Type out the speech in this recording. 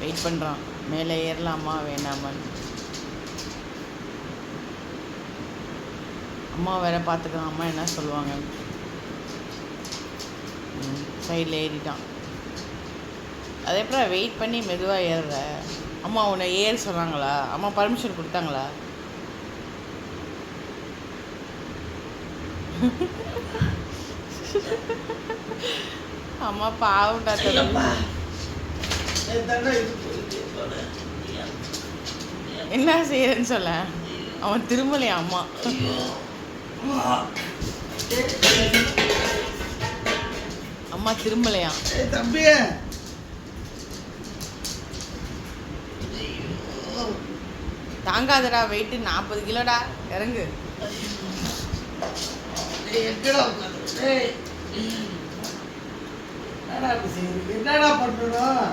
Wait பண்ணுறான் மேலே ஏறலாமா வேணாமான்னு. அம்மா வேற பார்த்துக்கலாம், அம்மா என்ன சொல்லுவாங்க. சைடில் ஏறிட்டான். அதே அப்புறம் வெயிட் பண்ணி மெதுவாக ஏறுற. அம்மா உன்னை ஏற சொன்னாங்களா? அம்மா பர்மிஷன் கொடுத்தாங்களா? அம்மா பாவம்டா தம்பி. என்ன செய்யறேன்னு சொல்ல, அவன் திரும்பலையா அம்மா. அம்மா திரும்பலையா தம்பி. தாங்காதடா, வெயிட்டு 40 கிலோடா. இறங்கு. என்னடா பண்ணணும்?